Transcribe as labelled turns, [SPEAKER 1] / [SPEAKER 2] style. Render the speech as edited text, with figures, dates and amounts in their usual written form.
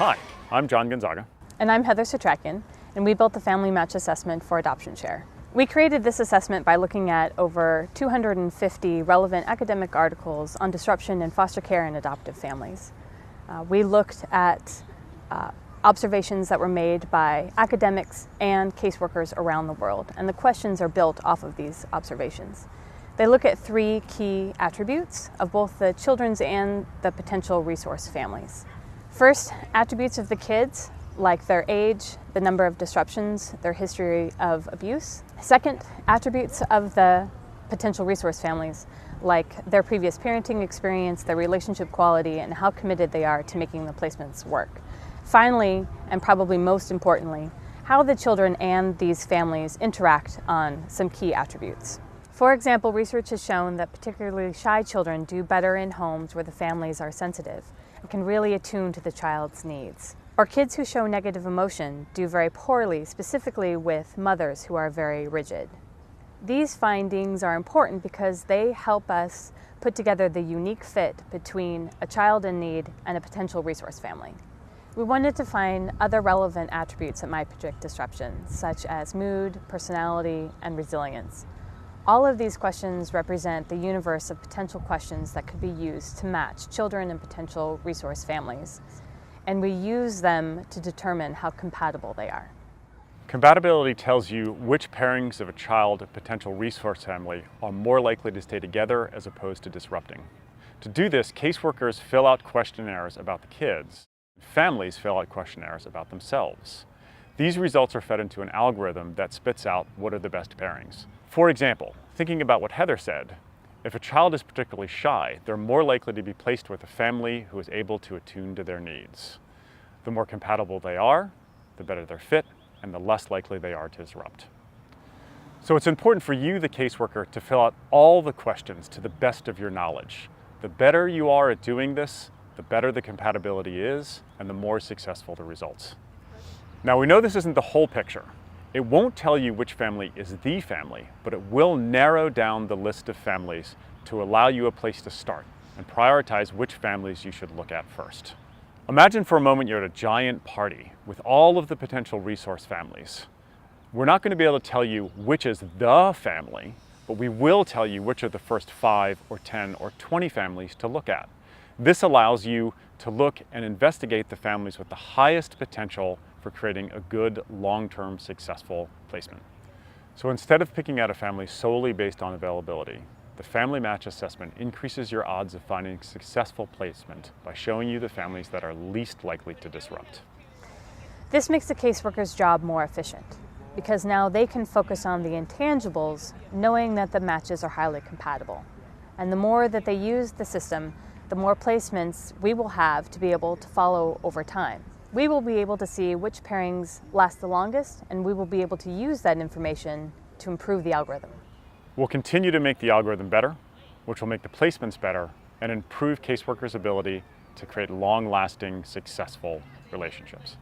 [SPEAKER 1] Hi, I'm Gian Gonzaga.
[SPEAKER 2] And I'm Heather Satrakian, and we built the Family Match Assessment for Adoption Share. We created this assessment by looking at over 250 relevant academic articles on disruption in foster care and adoptive families. We looked at observations that were made by academics and caseworkers around the world, and the questions are built off of these observations. They look at three key attributes of both the children's and the potential resource families. First, attributes of the kids, like their age, the number of disruptions, their history of abuse. Second, attributes of the potential resource families, like their previous parenting experience, their relationship quality, and how committed they are to making the placements work. Finally, and probably most importantly, how the children and these families interact on some key attributes. For example, research has shown that particularly shy children do better in homes where the families are sensitive and can really attune to the child's needs. Or kids who show negative emotion do very poorly, specifically with mothers who are very rigid. These findings are important because they help us put together the unique fit between a child in need and a potential resource family. We wanted to find other relevant attributes that might predict disruption, such as mood, personality, and resilience. All of these questions represent the universe of potential questions that could be used to match children and potential resource families, and we use them to determine how compatible they are.
[SPEAKER 1] Compatibility tells you which pairings of a child and potential resource family are more likely to stay together as opposed to disrupting. To do this, caseworkers fill out questionnaires about the kids. Families fill out questionnaires about themselves. These results are fed into an algorithm that spits out what are the best pairings. For example, thinking about what Heather said, if a child is particularly shy, they're more likely to be placed with a family who is able to attune to their needs. The more compatible they are, the better their fit, and the less likely they are to disrupt. So it's important for you, the caseworker, to fill out all the questions to the best of your knowledge. The better you are at doing this, the better the compatibility is, and the more successful the results. Now, we know this isn't the whole picture. It won't tell you which family is the family, but it will narrow down the list of families to allow you a place to start and prioritize which families you should look at first. Imagine for a moment you're at a giant party with all of the potential resource families. We're not going to be able to tell you which is the family, but we will tell you which are the first 5 or 10 or 20 families to look at. This allows you to look and investigate the families with the highest potential for creating a good, long-term, successful placement. So instead of picking out a family solely based on availability, the Family Match Assessment increases your odds of finding successful placement by showing you the families that are least likely to disrupt.
[SPEAKER 2] This makes the caseworker's job more efficient because now they can focus on the intangibles, knowing that the matches are highly compatible. And the more that they use the system, the more placements we will have to be able to follow over time. We will be able to see which pairings last the longest, and we will be able to use that information to improve the algorithm.
[SPEAKER 1] We'll continue to make the algorithm better, which will make the placements better and improve caseworkers' ability to create long-lasting, successful relationships.